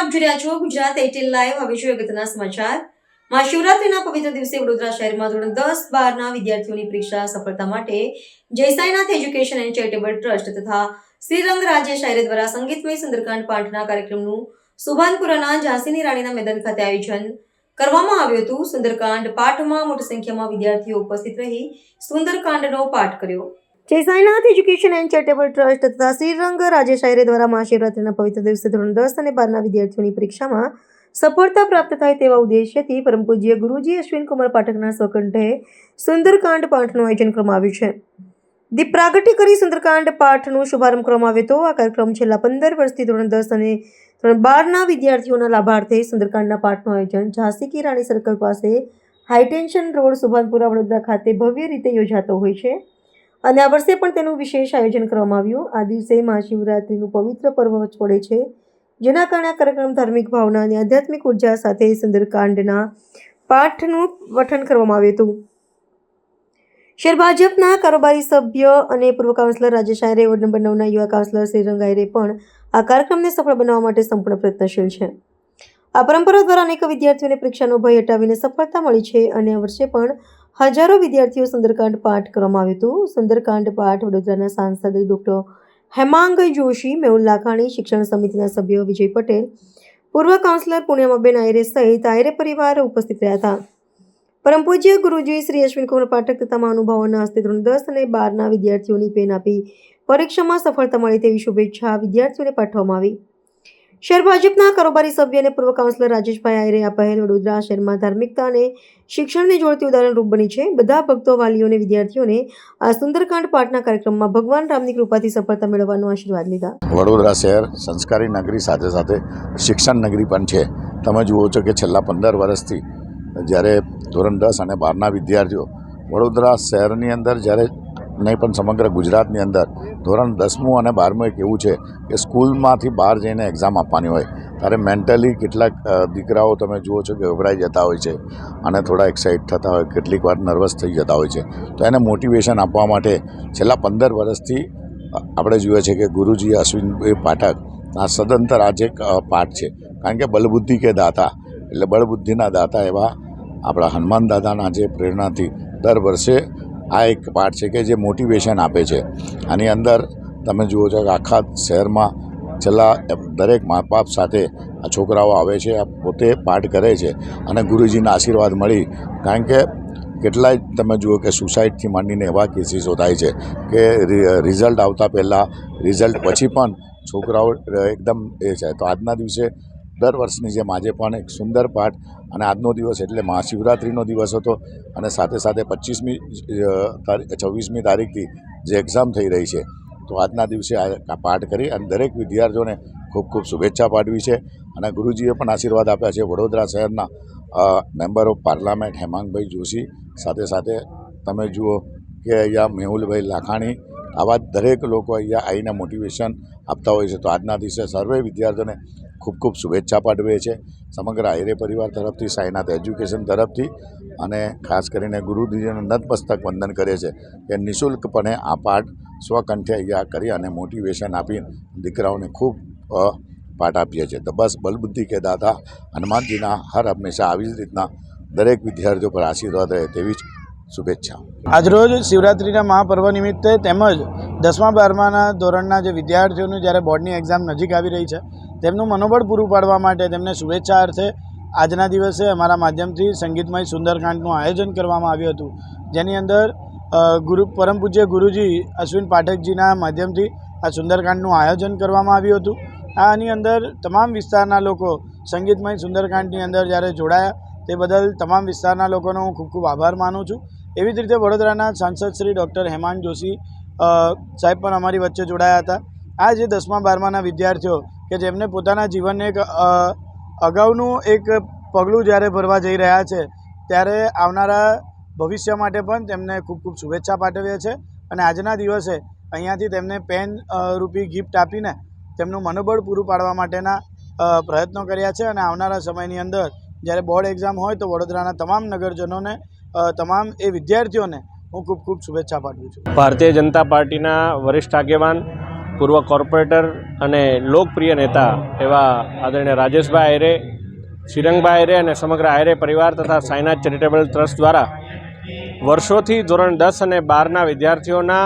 આપ જોઈ રહ્યા છો ગુજરાત 18 લાઈવ। હવે જોઈએ અગત્યના સમાચાર। મહાશિવરાત્રિના પવિત્ર દિવસે વડોદરા શહેરમાં ધોરણ 10-12ના વિદ્યાર્થીઓની પરીક્ષા સફળતા માટે જય Sainath education and charitable trust તથા શ્રીરંગ રાજેશ આયરે દ્વારા સંગીતમય સુંદરકાંડ પાઠના કાર્યક્રમનું સુભાનપુરાના ઝાંસીની રાણીના મેદાન ખાતે આયોજન કરવામાં આવ્યું હતું। સુંદરકાંડ પાઠમાં મોટી સંખ્યામાં વિદ્યાર્થીઓ ઉપસ્થિત રહી સુંદરકાંડનો પાઠ કર્યો। જય Sainath education and charitable trust તથા શ્રીરંગ રાજેશ આયરે દ્વારા મહાશિવરાત્રિના પવિત્ર દિવસે ધોરણ 10 અને 12ના વિદ્યાર્થીઓની પરીક્ષામાં સફળતા પ્રાપ્ત થાય તેવા ઉદ્દેશ્યથી પરમ પૂજ્ય ગુરુજી અશ્વિનકુમાર પાઠકના સ્વકંઠે સુંદરકાંડ પાઠનું આયોજન કરવામાં આવ્યું છે। દીપ પ્રાગટ્ય કરી સુંદરકાંડ પાઠનું શુભારંભ કરવામાં આવ્યો હતો। આ કાર્યક્રમ છેલ્લા 15 વર્ષથી ધોરણ 10 અને ધોરણ 12ના વિદ્યાર્થીઓના લાભાર્થે સુંદરકાંડના પાઠનું આયોજન ઝાંસી કી રાણી સર્કલ પાસે હાઈટેન્શન રોડ સુભાનપુરા વડોદરા ખાતે ભવ્ય રીતે યોજાતો હોય છે અને આ વર્ષે પણ તેનું વિશેષ આયોજન કરવામાં આવ્યું। આ દિવસે મહાશિવરાત્રિનું પવિત્ર પર્વ પડે છે, જેના કારણે આ કાર્યક્રમ ધાર્મિક ભાવના અને આધ્યાત્મિક ઉર્જા સાથે સુંદરકાંડના પાઠનું પઠન કરવામાં આવ્યું હતું। શહેર ભાજપના કારોબારી સભ્ય અને પૂર્વ કાઉન્સિલર રાજેશ આયરે, વોર્ડ નંબર 9ના યુવા કાઉન્સિલર શ્રીરંગ આયરે પણ આ કાર્યક્રમને સફળ બનાવવા માટે સંપૂર્ણ પ્રયત્નશીલ છે। આ પરંપરા દ્વારા અનેક વિદ્યાર્થીઓને પરીક્ષાનો ભય હટાવીને સફળતા મળી છે અને આ વર્ષે પણ હજારો વિદ્યાર્થીઓ સુંદરકાંડ પાઠ કરવામાં આવ્યું હતું। સુંદરકાંડ પાઠ વડોદરાના સાંસદ ડૉક્ટર હેમાંગ જોશી, મેહુલ લાખાણી, શિક્ષણ સમિતિના સભ્યો વિજય પટેલ, પૂર્વ કાઉન્સિલર પૂર્ણિમાબેન આયરે સહિત આયરે પરિવાર ઉપસ્થિત રહ્યા હતા। પરમ પૂજ્ય ગુરુજી શ્રી અશ્વિનકુમાર પાઠક તથા મહાનુભાવોના હસ્તે ધોરણ 10 અને 12ના વિદ્યાર્થીઓની પેન આપી પરીક્ષામાં સફળતા મળે તેવી શુભેચ્છા વિદ્યાર્થીઓને પાઠવવામાં આવી। શહેર ભાજપના કારોબારી સભ્ય અને પૂર્વ કાઉન્સિલર રાજેશભાઈ આયરે આ પહેલ વડોદરા શહેરમાં ધાર્મિકતા અને શિક્ષણને જોડતી ઉદાહરણરૂપ બની છે। બધા ભક્તો, વાલીઓ અને વિદ્યાર્થીઓને આ સુંદરકાંડ પાઠના કાર્યક્રમમાં ભગવાન રામની કૃપાથી સફળતા મેળવવાનો આશીર્વાદ લીધા। વડોદરા શહેર સંસ્કારી નગરી સાથે સાથે શિક્ષણ નગરી પણ છે। તમે જુઓ છો કે છેલ્લા 15 વર્ષથી જ્યારે ધોરણ 10 અને 12ના વિદ્યાર્થીઓ વડોદરા શહેરની અંદર જ્યારે નહીં પણ સમગ્ર ગુજરાતની અંદર ધોરણ 10મું અને 12મું એક એવું છે કે સ્કૂલમાંથી બહાર જઈને એક્ઝામ આપવાની હોય ત્યારે મેન્ટલી કેટલાક દીકરાઓ તમે જુઓ છો કે ગભરાઈ જતા હોય છે અને થોડા એક્સાઇટ થતા હોય, કેટલીક વાર નર્વસ થઈ જતા હોય છે। તો એને મોટિવેશન આપવા માટે છેલ્લા 15 વર્ષથી આપણે જોઈએ છે કે ગુરુજી અશ્વિનભાઈ પાઠક આ સદંતર આજે એક પાઠ છે, કારણ કે બલબુદ્ધિ કે દાતા એટલે બળબુદ્ધિના દાતા એવા આપણા હનુમાન દાદાના જે પ્રેરણાથી દર વર્ષે આ એક પાઠ છે કે જે મોટિવેશન આપે છે। આની અંદર તમે જુઓ છો કે આખા શહેરમાં છેલ્લા દરેક મા બાપ સાથે આ છોકરાઓ આવે છે, આ પોતે પાઠ કરે છે અને ગુરુજીના આશીર્વાદ મળી, કારણ કે કેટલાય તમે જુઓ કે સુસાઇડથી માંડીને એવા કેસીસો થાય છે કે રિઝલ્ટ આવતા પહેલાં, રિઝલ્ટ પછી પણ છોકરાઓ એકદમ એ છે। તો આજના દિવસે દર વર્ષની જેમ આજે પણ એક સુંદર પાઠ અને આજનો દિવસ એટલે મહાશિવરાત્રિનો દિવસ હતો અને સાથે સાથે 26મી તારીખથી જે એક્ઝામ થઈ રહી છે, તો આજના દિવસે આ પાઠ કરી અને દરેક વિદ્યાર્થીઓને ખૂબ ખૂબ શુભેચ્છા પાઠવી છે અને ગુરુજીએ પણ આશીર્વાદ આપ્યા છે। વડોદરા શહેરના member of parliament Hemangbhai Joshi, સાથે સાથે તમે જુઓ કે અહીંયા મેહુલભાઈ લાખાણી, આવા દરેક લોકો અહીંયા આવીને મોટિવેશન આપતા હોય છે। તો આજના દિવસે સર્વે વિદ્યાર્થીઓને ખૂબ ખૂબ શુભેચ્છા પાઠવે છે સમગ્ર આયરે પરિવાર તરફથી, સાઈનાથ એજ્યુકેશન તરફથી, અને ખાસ કરીને ગુરુજીને નતમસ્તક વંદન કરે છે કે નિઃશુલ્કપણે આ પાઠ સ્વકંઠે અહીંયા કરી અને મોટિવેશન આપી દીકરાઓને ખૂબ પાઠ આપીએ છીએ। તો બસ બલબુદ્ધિ કે દાતા હનુમાનજીના હર હંમેશા આવી જ રીતના દરેક વિદ્યાર્થીઓ પર આશીર્વાદ રહે તેવી જ શુભેચ્છા। આજરોજ શિવરાત્રિના મહાપર્વ નિમિત્તે તેમજ 10મા-12માના ધોરણના જે વિદ્યાર્થીઓનું જ્યારે બોર્ડની એક્ઝામ નજીક આવી રહી છે તેમનું મનોબળ પૂરું પાડવા માટે તેમને શુભેચ્છા અર્થે આજના દિવસે અમારા માધ્યમથી સંગીતમય સુંદરકાંડનું આયોજન કરવામાં આવ્યું હતું, જેની અંદર પરમ પૂજ્ય ગુરુજી અશ્વિન પાઠકજીના માધ્યમથી આ સુંદરકાંડનું આયોજન કરવામાં આવ્યું હતું। આની અંદર તમામ વિસ્તારના લોકો સંગીતમય સુંદરકાંડની અંદર જ્યારે જોડાયા તે બદલ તમામ વિસ્તારના લોકોનો હું ખૂબ ખૂબ આભાર માનું છું। એવી જ રીતે વડોદરાના સાંસદ શ્રી ડૉક્ટર હેમાંગ જોશી સાહેબ પણ અમારી વચ્ચે જોડાયા હતા। આ જે 10મા-12માના વિદ્યાર્થીઓ કે જેમને પોતાના જીવનને એક અગાઉનું એક પગલું જ્યારે ભરવા જઈ રહ્યા છે, ત્યારે આવનારા ભવિષ્ય માટે પણ તેમને ખૂબ ખૂબ શુભેચ્છા પાઠવીએ છે અને આજના દિવસે અહીંયાથી તેમને પેન રૂપી ગિફ્ટ આપીને તેમનું મનોબળ પૂરું પાડવા માટેના પ્રયત્નો કર્યા છે અને આવનારા સમયની અંદર જ્યારે બોર્ડ એક્ઝામ હોય તો વડોદરાના તમામ નગરજનોને, તમામ એ વિદ્યાર્થીઓને હું ખૂબ ખૂબ શુભેચ્છા પાઠવું છું। ભારતીય જનતા પાર્ટીના વરિષ્ઠ આગેવાન પૂર્વ કોર્પોરેટર અને લોકપ્રિય નેતા એવા આદરણીય રાજેશભાઈ આયરે, શ્રીરંગભાઈ આયરે અને સમગ્ર આયરે પરિવાર તથા સાંઈનાથ ચેરિટેબલ ટ્રસ્ટ દ્વારા વર્ષોથી ધોરણ 10 અને 12ના વિદ્યાર્થીઓના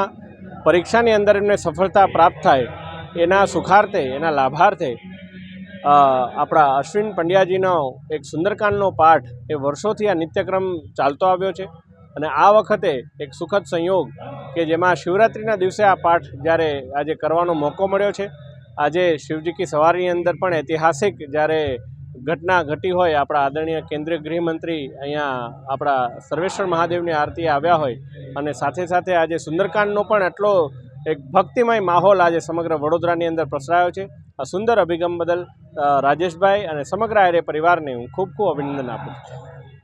પરીક્ષાની અંદર એમને સફળતા પ્રાપ્ત થાય એના સુખાર્થે, એના લાભાર્થે આપણા અશ્વિન પંડ્યાજીનો એક સુંદરકાંડનો પાઠ એ વર્ષોથી આ નિત્યક્રમ ચાલતો આવ્યો છે. અને આ વખતે એક સુખદ સંયોગ કે જેમાં શિવરાત્રિના દિવસે આ પાઠ જ્યારે આજે કરવાનો મોકો મળ્યો છે. આજે શિવજી કી સવારીની અંદર પણ ઐતિહાસિક જ્યારે ઘટના ઘટી હોય, આપણા આદરણીય કેન્દ્રીય ગૃહમંત્રી અહીંયા આપણા સર્વેશ્વર મહાદેવની આરતીએ આવ્યા હોય અને સાથે સાથે આજે સુંદરકાંડનો પણ એટલો એક ભક્તિમય માહોલ આજે સમગ્ર વડોદરાની અંદર પ્રસરાયો છે. આ સુંદર અભિગમ બદલ રાજેશભાઈ અને સમગ્ર આયરે પરિવારને હું ખૂબ ખૂબ અભિનંદન આપું છું.